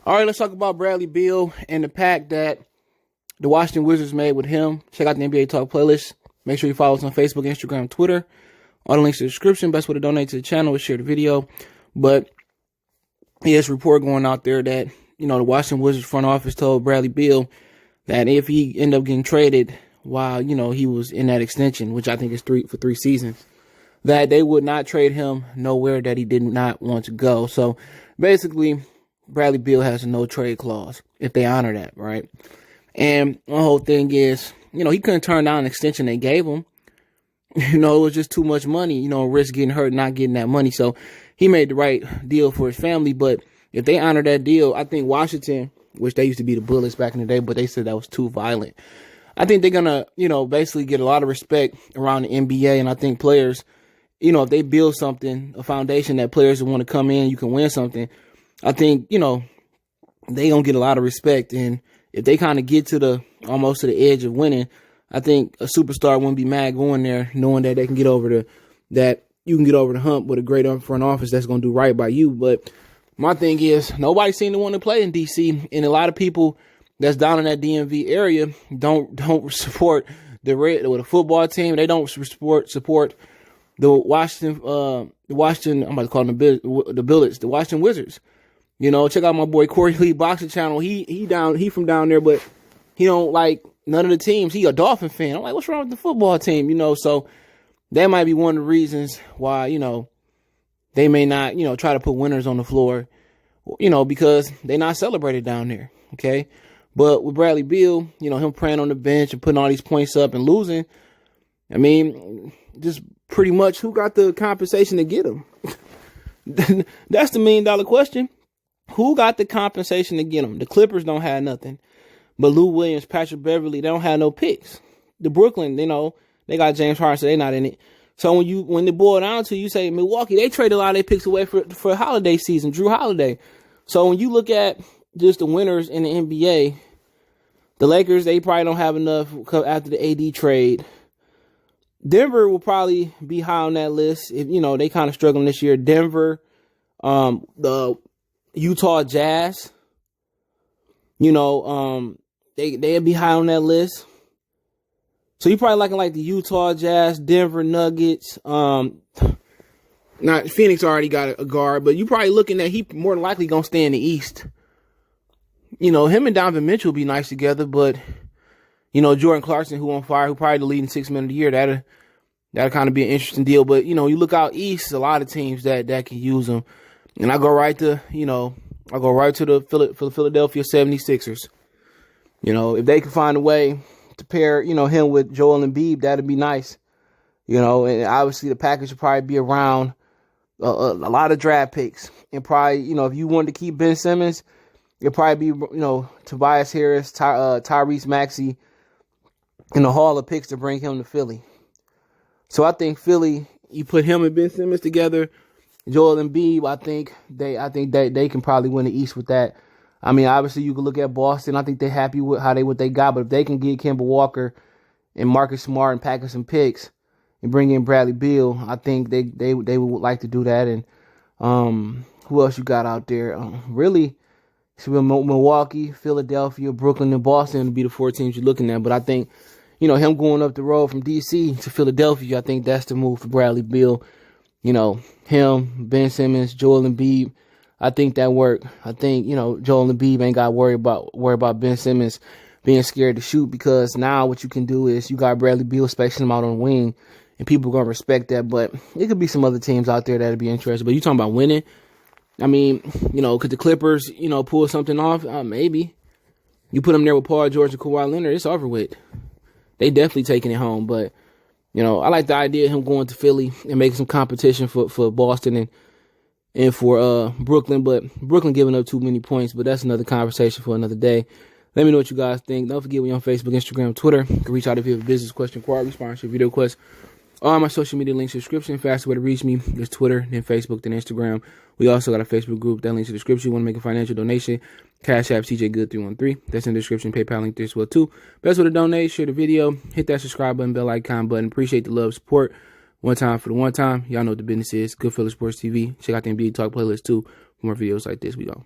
All right, let's talk about Bradley Beal and the pact that the Washington Wizards made with him. Check out the NBA Talk playlist. Make sure you follow us on Facebook, Instagram, Twitter. All the links in the description. Best way to donate to the channel is share the video. But there's a report going out there that, the Washington Wizards front office told Bradley Beal that if he ended up getting traded while, he was in that extension, which I think is for 3 seasons, that they would not trade him nowhere that he did not want to go. So basically, Bradley Beal has a no trade clause if they honor that, right? And the whole thing is, he couldn't turn down an extension they gave him. It was just too much money, risk getting hurt, not getting that money. So he made the right deal for his family. But if they honor that deal, I think Washington, which they used to be the Bullets back in the day, but they said that was too violent. I think they're going to, basically get a lot of respect around the NBA. And I think players, if they build something, a foundation that players want to come in, you can win something. I think, they going to get a lot of respect. And if they kind of get to almost to the edge of winning, I think a superstar wouldn't be mad going there knowing that they can get over that you can get over the hump with a great front office that's going to do right by you. But my thing is, nobody seemed to want to play in D.C. And a lot of people that's down in that DMV area don't support the football team. They don't support the Washington, I'm about to call them the Bullets, the Washington Wizards. Check out my boy Corey Lee Boxing Channel. He from down there, but he don't like none of the teams. He a Dolphin fan. I'm like, what's wrong with the football team? So that might be one of the reasons why, they may not, try to put winners on the floor, because they're not celebrated down there. Okay. But with Bradley Beal, him praying on the bench and putting all these points up and losing, I mean, just pretty much who got the compensation to get him? That's the $1 million question. Who got the compensation to get him? The Clippers don't have nothing. But Lou Williams, Patrick Beverly, they don't have no picks. The Brooklyn, they got James Harden, so they're not in it. So when they boil down to, you say Milwaukee, they traded a lot of their picks away for holiday season, Drew Holiday. So when you look at just the winners in the NBA, the Lakers, they probably don't have enough after the AD trade. Denver will probably be high on that list. If they kind of struggling this year. Denver, the Utah Jazz, they'll be high on that list. So you probably liking like the Utah Jazz, Denver Nuggets. Not Phoenix already got a guard, but you probably looking at he more than likely gonna stay in the East. Him and Donovan Mitchell will be nice together, but Jordan Clarkson, who on fire, who probably the leading 6 man of the year, that'll kind of be an interesting deal. But you look out East, a lot of teams that can use them, and I go right to the Philadelphia 76ers. If they can find a way to pair, him with Joel Embiid, that'd be nice. And obviously the package would probably be around a lot of draft picks. And probably, if you wanted to keep Ben Simmons, it'd probably be, Tobias Harris, Tyrese Maxey, and the haul of picks to bring him to Philly. So I think Philly, you put him and Ben Simmons together, Joel Embiid, I think they can probably win the East with that. I mean, obviously you can look at Boston. I think they're happy with what they got, but if they can get Kemba Walker and Marcus Smart and pack some picks and bring in Bradley Beal, I think they would like to do that. And who else you got out there? Really, it's Milwaukee, Philadelphia, Brooklyn, and Boston would be the 4 teams you're looking at. But I think, him going up the road from D.C. to Philadelphia, I think that's the move for Bradley Beal. Him, Ben Simmons, Joel Embiid. I think that worked. I think, Joel Embiid ain't got to worry about Ben Simmons being scared to shoot, because now what you can do is you got Bradley Beal spacing him out on the wing, and people are going to respect that. But it could be some other teams out there that'd be interested. But you talking about winning? I mean, could the Clippers, pull something off? Maybe. You put them there with Paul George and Kawhi Leonard, it's over with. They definitely taking it home. But, I like the idea of him going to Philly and making some competition for Boston and for Brooklyn, but Brooklyn giving up too many points. But that's another conversation for another day. Let me know what you guys think. Don't forget, we're on Facebook, Instagram, Twitter. You can reach out if you have a business question, inquiry, sponsorship, video request. All my social media links in the description. Fastest way to reach me is Twitter, then Facebook, then Instagram. We also got a Facebook group. That link's in the description. You want to make a financial donation, Cash App CJGood313. That's in the description. PayPal link there as well, too. Best way to donate, share the video, hit that subscribe button, bell icon button. Appreciate the love, support. One time for the one time. Y'all know what the business is. Good Philly Sports TV. Check out the NBA Talk playlist, too, for more videos like this. We go.